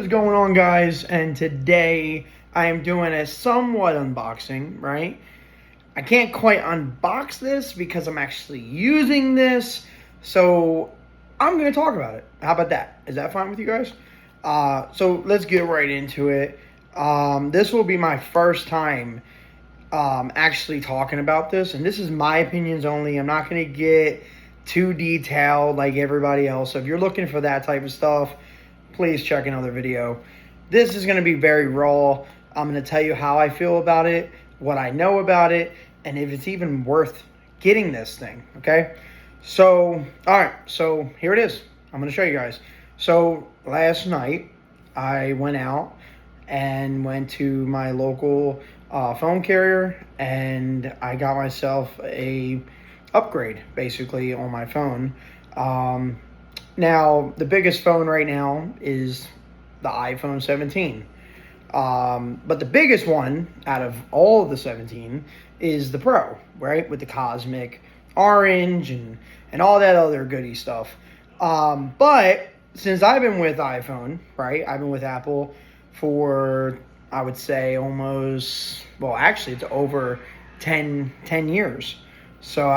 What's going on, guys? And today I am doing a somewhat unboxing, right? I can't quite unbox this because I'm actually using this, so I'm going to talk about it. How about that? Is that fine with you guys? So let's get right into it. This will be my first time actually talking about this, and this is my opinions only. I'm not going to get too detailed like everybody else. So if you're looking for that type of stuff, please check another video. This is going to be very raw. I'm going to tell you how I feel about it, what I know about it, and if it's even worth getting this thing, okay? So, all right, so here it is. I'm going to show you guys. So last night, I went out and went to my local phone carrier, and I got myself a upgrade, basically, on my phone. Now, the biggest phone right now is the iPhone 17. But the biggest one out of all of the 17 is the Pro, right? With the cosmic orange and all that other goody stuff. But since I've been with iPhone, right? I've been with Apple for, I would say, almost, well, actually, it's over 10 years. So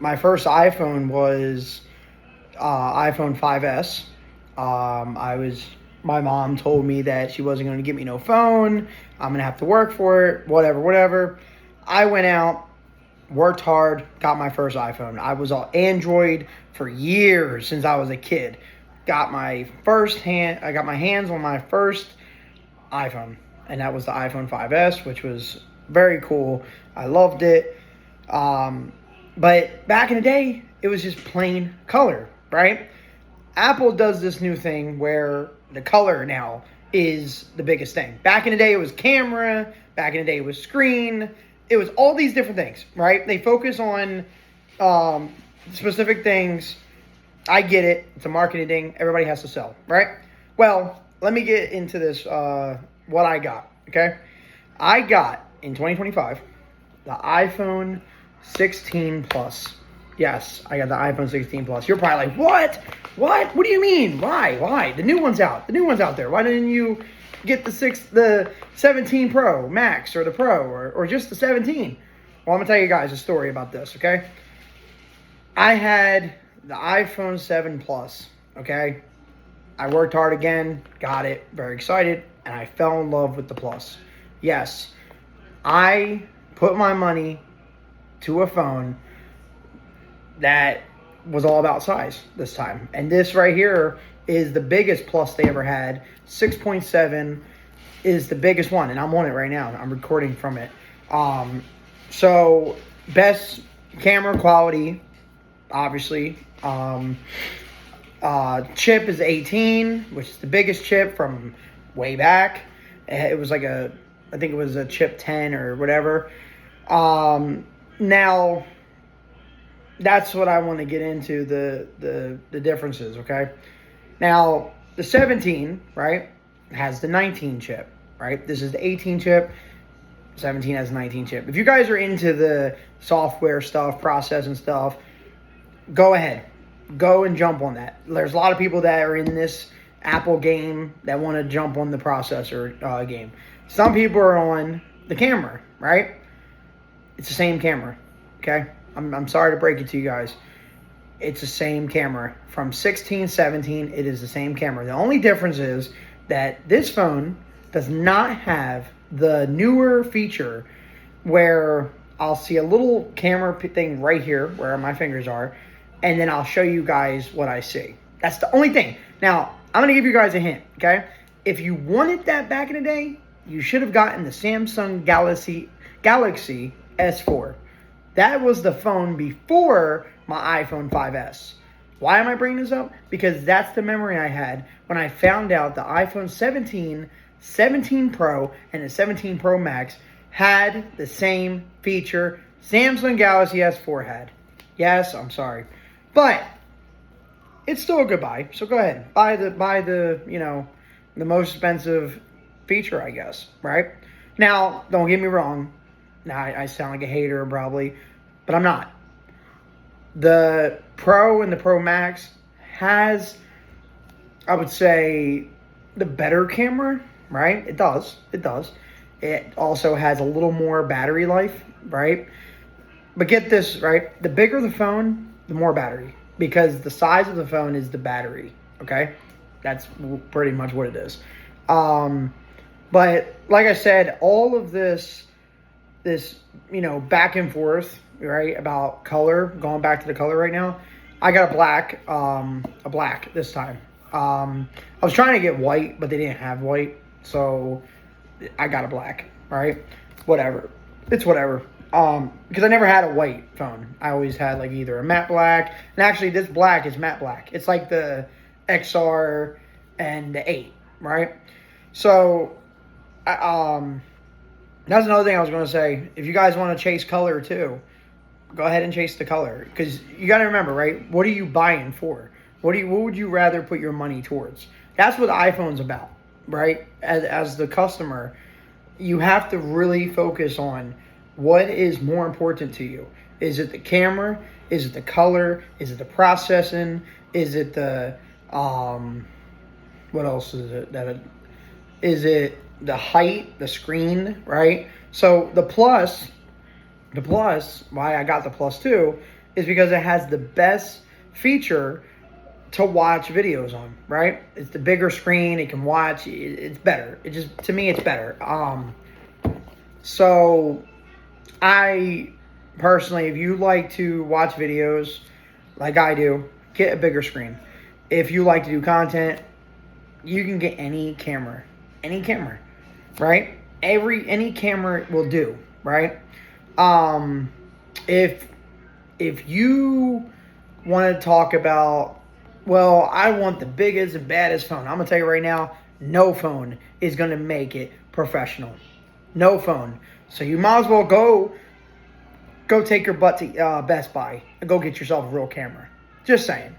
my first iPhone was iPhone 5S. My mom told me that she wasn't going to get me no phone. I'm going to have to work for it, whatever. I went out, worked hard, got my first iPhone. I was all Android for years since I was a kid. I got my hands on my first iPhone, and that was the iPhone 5S, which was very cool. I loved it. But back in the day, it was just plain color, right? Apple does this new thing where the color now is the biggest thing. Back in the day, it was camera. Back in the day, it was screen. It was all these different things, right? They focus on specific things. I get it. It's a marketing thing. Everybody has to sell, right? Well, let me get into this, what I got, okay? I got, in 2025, the iPhone 16 Plus. Yes, I got the iPhone 16 Plus. You're probably like, what? What? What do you mean? Why? The new one's out. The new one's out there. Why didn't you get the 17 Pro Max or the Pro or just the 17? Well, I'm going to tell you guys a story about this, okay? I had the iPhone 7 Plus, okay? I worked hard again, got it, very excited, and I fell in love with the Plus. Yes, I put my money to a phone that was all about size this time. And this right here is the biggest Plus they ever had. 6.7 is the biggest one, and I'm on it right now. I'm recording from it. So best camera quality, obviously. Chip is 18, which is the biggest chip from way back. It was like I think it was a chip 10 or whatever. Now, that's what I want to get into, the differences, okay? Now, the 17, right, has the 19 chip, right? This is the 18 chip. 17 has 19 chip. If you guys are into the software stuff, processing stuff, go ahead. Go and jump on that. There's a lot of people that are in this Apple game that want to jump on the processor game. Some people are on the camera, right? It's the same camera, okay? I'm sorry to break it to you guys. It's the same camera. From 16, 17, it is the same camera. The only difference is that this phone does not have the newer feature where I'll see a little camera thing right here where my fingers are, and then I'll show you guys what I see. That's the only thing. Now, I'm going to give you guys a hint, okay? If you wanted that back in the day, you should have gotten the Samsung Galaxy S4. That was the phone before my iPhone 5S. Why am I bringing this up? Because that's the memory I had when I found out the iPhone 17, 17 Pro, and the 17 Pro Max had the same feature Samsung Galaxy S4 had. Yes, I'm sorry. But it's still a good buy. So go ahead. Buy the the most expensive feature, I guess, right? Now, don't get me wrong. Now, I sound like a hater probably, but I'm not. The Pro and the Pro Max has, I would say, the better camera, right? It does. It does. It also has a little more battery life, right? But get this, right? The bigger the phone, the more battery. Because the size of the phone is the battery, okay? That's pretty much what it is. Um, but like I said, all of this, back and forth, right, about color, going back to the color right now. I got a black this time. I was trying to get white, but they didn't have white, so I got a black, right? Whatever. It's whatever. Because I never had a white phone. I always had like either a matte black, and actually this black is matte black. It's like the XR and the 8, right? So, that's another thing I was going to say. If you guys want to chase color too, go ahead and chase the color. Because you got to remember, right? What are you buying for? What would you rather put your money towards? That's what the iPhone's about, right? As the customer, you have to really focus on what is more important to you. Is it the camera? Is it the color? Is it the processing? Is it the what else is it? Is it the height, the screen, right? So the plus, why I got the plus two, is because it has the best feature to watch videos on, right? It's the bigger screen, it can watch, it's better. To me, it's better. So I personally, if you like to watch videos like I do, get a bigger screen. If you like to do content, you can get any camera, right? Any camera will do, right? If you want to talk about, well, I want the biggest and baddest phone, I'm gonna tell you right now, no phone is gonna make it professional. No phone. So you might as well go take your butt to Best Buy and go get yourself a real camera. Just saying.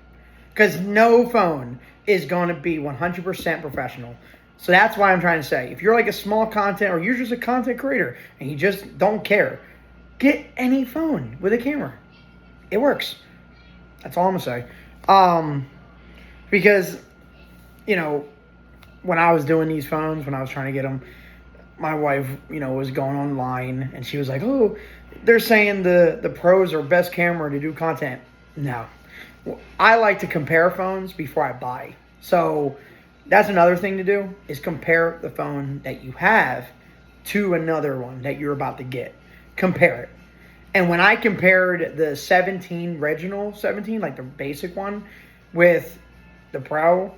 Because no phone is going to be 100% professional. So that's why I'm trying to say, if you're like a small content, or you're just a content creator and you just don't care, get any phone with a camera. It works. That's all I'm going to say. Because, when I was doing these phones, when I was trying to get them, my wife, was going online and she was like, oh, they're saying the pros are best camera to do content. No. I like to compare phones before I buy. So that's another thing to do, is compare the phone that you have to another one that you're about to get. Compare it. And when I compared the 17 Reginal 17, like the basic one, with the Pro,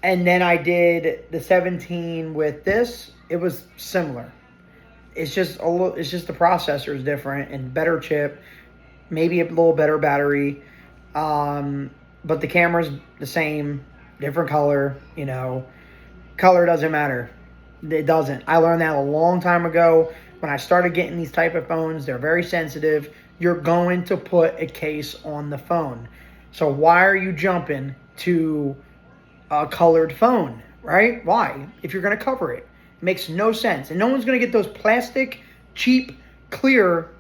and then I did the 17 with this, it was similar. It's just the processor is different and better chip, maybe a little better battery, but the camera's the same, different color. Color doesn't matter. It doesn't. I learned that a long time ago when I started getting these type of phones. They're very sensitive. You're going to put a case on the phone. So why are you jumping to a colored phone, right? Why? If you're going to cover it. It makes no sense. And no one's going to get those plastic, cheap, clear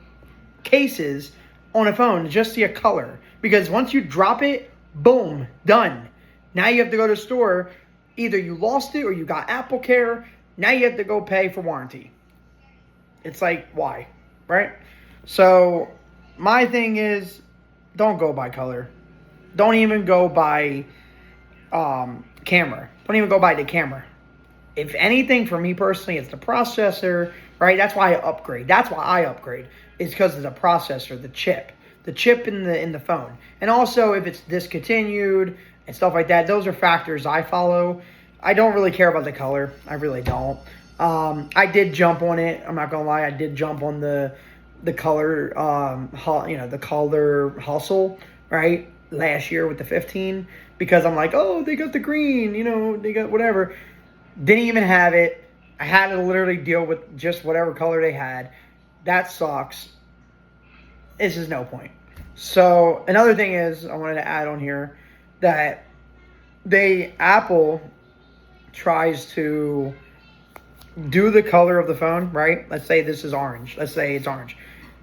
cases on a phone to just see a color. Because once you drop it, boom, done. Now you have to go to the store. Either you lost it or you got Apple Care. Now you have to go pay for warranty. It's like, why? Right? So my thing is, don't go by color. Don't even go by camera. Don't even go by the camera. If anything, for me personally, it's the processor, right? That's why I upgrade. It's because of the processor, the chip in the phone. And also, if it's discontinued and stuff like that, those are factors I follow. I don't really care about the color. I really don't. I did jump on it. I'm not gonna lie. I did jump on the color, the color hustle, right? Last year with the 15, because I'm like, oh, they got the green, they got whatever. Didn't even have it. I had to literally deal with just whatever color they had. That sucks. This is no point. So another thing is, I wanted to add on here that Apple tries to do the color of the phone, right? Let's say this is orange. Let's say it's orange.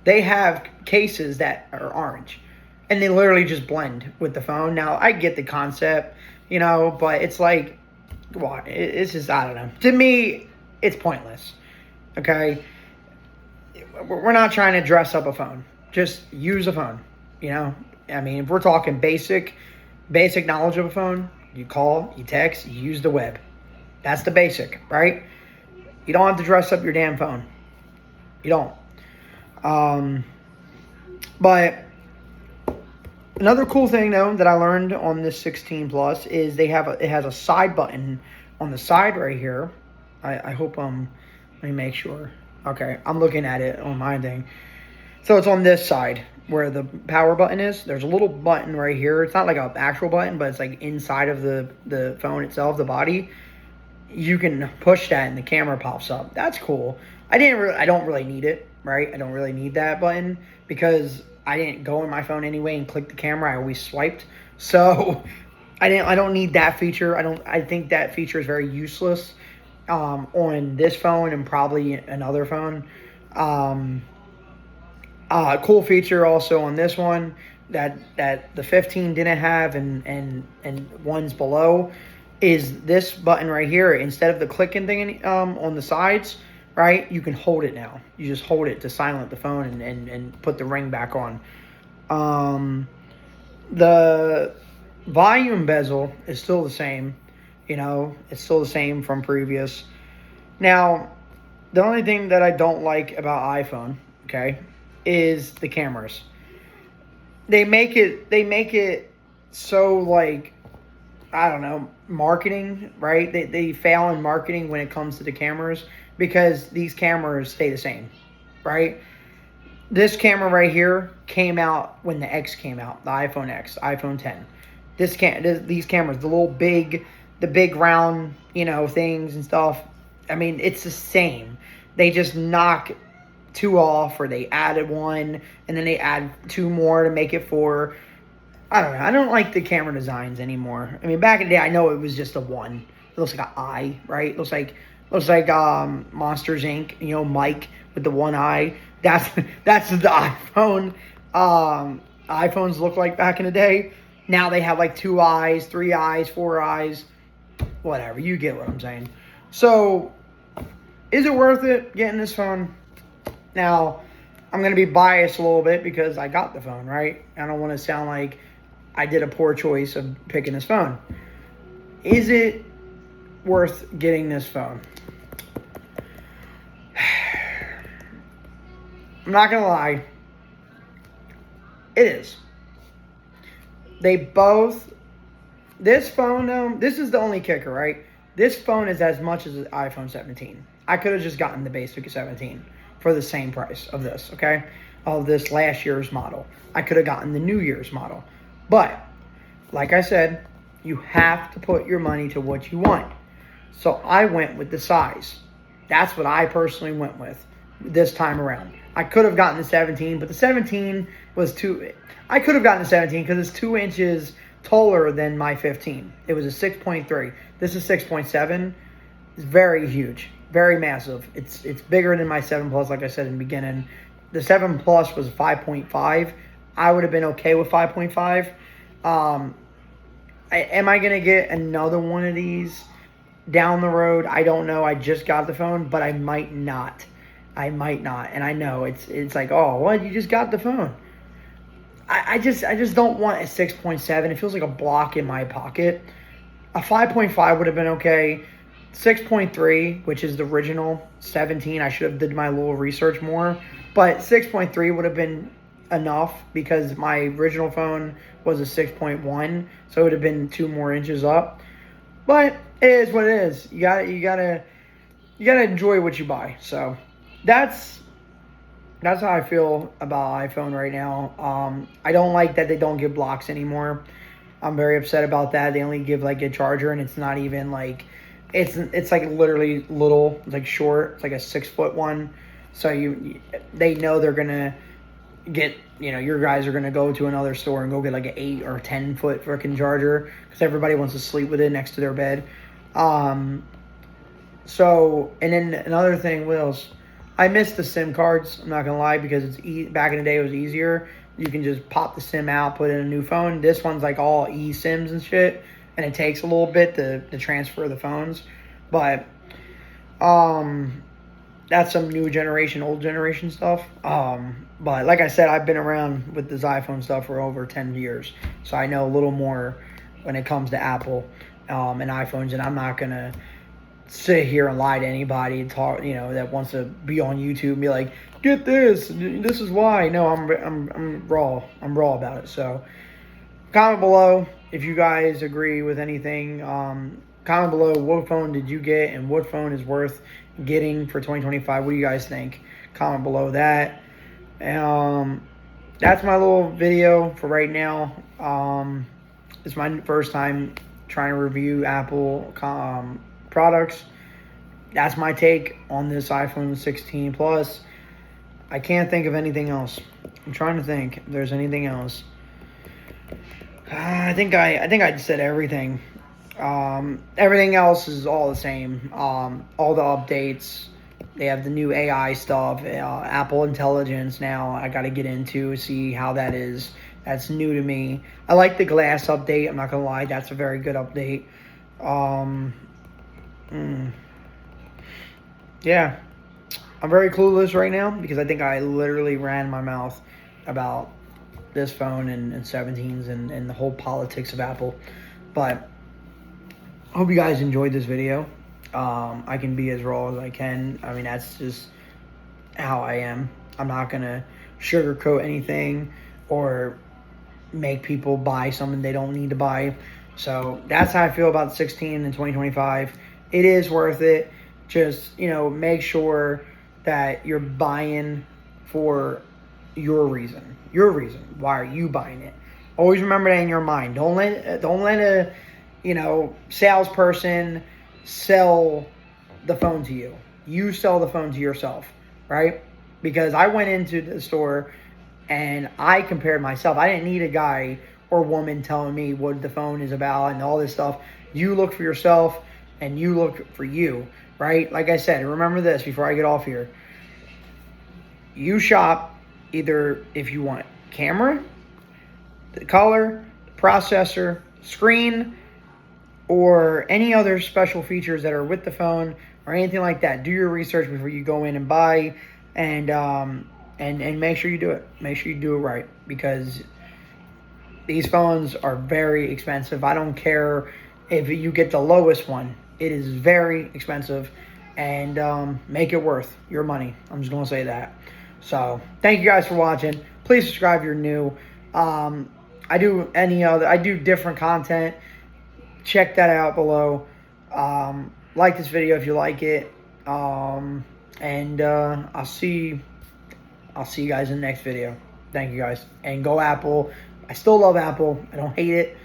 They have cases that are orange, and they literally just blend with the phone. Now, I get the concept, but it's like, Why? It's just, I don't know. To me, it's pointless. Okay, we're not trying to dress up a phone. Just use a phone. You know, I mean, if we're talking basic knowledge of a phone, you call, you text, you use the web. That's the basic, right? You don't have to dress up your damn phone. You don't. Um, but another cool thing though that I learned on this 16 Plus is it has a side button on the side right here. I hope let me make sure. Okay, I'm looking at it on my thing. So it's on this side where the power button is. There's a little button right here. It's not like an actual button, but it's like inside of the phone itself, the body. You can push that and the camera pops up. That's cool. I don't really need it, right? I don't really need that button because I didn't go in my phone anyway and click the camera. I always swiped. So I don't need that feature. I think that feature is very useless on this phone and probably another phone. Cool feature also on this one that the 15 didn't have and ones below is this button right here. Instead of the clicking thing on the sides, right, you can hold it now. You just hold it to silent the phone and put the ring back on. The volume bezel is still the same. It's still the same from previous. Now, the only thing that I don't like about iPhone, okay, is the cameras. They make it so, like, I don't know, marketing, right? They fail in marketing when it comes to the cameras because these cameras stay the same, right? This camera right here came out when the X came out, the iPhone X, iPhone 10. These cameras, the big round, things and stuff. I mean, it's the same. They just knock two off, or they added one, and then they add two more to make it four. I don't know. I don't like the camera designs anymore. I mean, back in the day, I know it was just a one. It looks like an eye, right? It looks like Monsters Inc. Mike with the one eye. That's the iPhone. iPhones look like back in the day. Now they have like 2 eyes, 3 eyes, 4 eyes, whatever. You get what I'm saying. So, is it worth it getting this phone? Now, I'm going to be biased a little bit because I got the phone, right? I don't want to sound like I did a poor choice of picking this phone. Is it worth getting this phone? I'm not going to lie. It is. This phone, though, this is the only kicker, right? This phone is as much as the iPhone 17. I could have just gotten the basic 17 for the same price of this, okay? Of this last year's model. I could have gotten the New Year's model. But, like I said, you have to put your money to what you want. So I went with the size. That's what I personally went with this time around. I could have gotten the 17, but the 17 was too... I could have gotten the 17 because it's 2 inches taller than my 15. It was a 6.3. This is 6.7. It's very huge. Very massive. It's bigger than my 7 Plus, like I said in the beginning. The 7 Plus was 5.5. I would have been okay with 5.5. Am I going to get another one of these down the road? I don't know. I just got the phone, but I might not. And I know it's like, oh, what? You just got the phone. I just don't want a 6.7. It feels like a block in my pocket. A 5.5 would have been okay. 6.3, which is the original 17. I should have did my little research more. But 6.3 would have been enough because my original phone was a 6.1. So it would have been 2 more inches up. But it is what it is. You gotta enjoy what you buy. So that's how I feel about iPhone right now. I don't like that they don't give blocks anymore. I'm very upset about that. They only give like a charger, and it's not even like it's like literally little. It's like short. It's like a 6-foot one. So they know they're gonna get, your guys are gonna go to another store and go get like an 8 or 10-foot freaking charger because everybody wants to sleep with it next to their bed. So, and then another thing, Wills. I miss the SIM cards. I'm not gonna lie, because back in the day it was easier. You can just pop the SIM out, put in a new phone. This one's like all eSIMs and shit. and it takes a little bit to transfer the phones. But that's some new generation, old generation stuff. But like I said, I've been around with this iPhone stuff for over 10 years, so I know a little more when it comes to Apple and iPhones. And I'm not gonna sit here and lie to anybody and talk, that wants to be on YouTube and be like, get this, this is why. No, I'm raw. I'm raw about it. So comment below if you guys agree with anything. Comment below what phone did you get and what phone is worth getting for 2025. What do you guys think? Comment below that. That's my little video for right now. It's my first time trying to review Apple products. That's my take on this iPhone 16 Plus. I can't think of anything else. I'm trying to think if there's anything else. I think I said everything. Everything else is all the same. All the updates. They have the new AI stuff. Apple Intelligence now. I got to get into see how that is. That's new to me. I like the glass update. I'm not gonna lie. That's a very good update. Yeah. I'm very clueless right now because I think I literally ran my mouth about this phone and 17s and the whole politics of Apple. But I hope you guys enjoyed this video. I can be as raw as I can. I mean, that's just how I am. I'm not going to sugarcoat anything or make people buy something they don't need to buy. So that's how I feel about 16 in 2025. It is worth it. Just, make sure that you're buying for your reason. Your reason. Why are you buying it? Always remember that in your mind. Don't let a salesperson sell the phone to you. You sell the phone to yourself, right? Because I went into the store and I compared myself. I didn't need a guy or woman telling me what the phone is about and all this stuff. You look for yourself and you look for you, right? Like I said, remember this before I get off here. You shop either if you want camera, the color, processor, screen, or any other special features that are with the phone or anything like that. Do your research before you go in and buy, and make sure you do it. Make sure you do it right, because these phones are very expensive. I don't care if you get the lowest one. It is very expensive, and make it worth your money. I'm just going to say that. So thank you guys for watching. Please subscribe if you're new. I do different content. Check that out below. Like this video if you like it. And I'll see you guys in the next video. Thank you guys. And go Apple. I still love Apple. I don't hate it.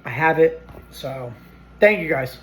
I have it. So thank you guys.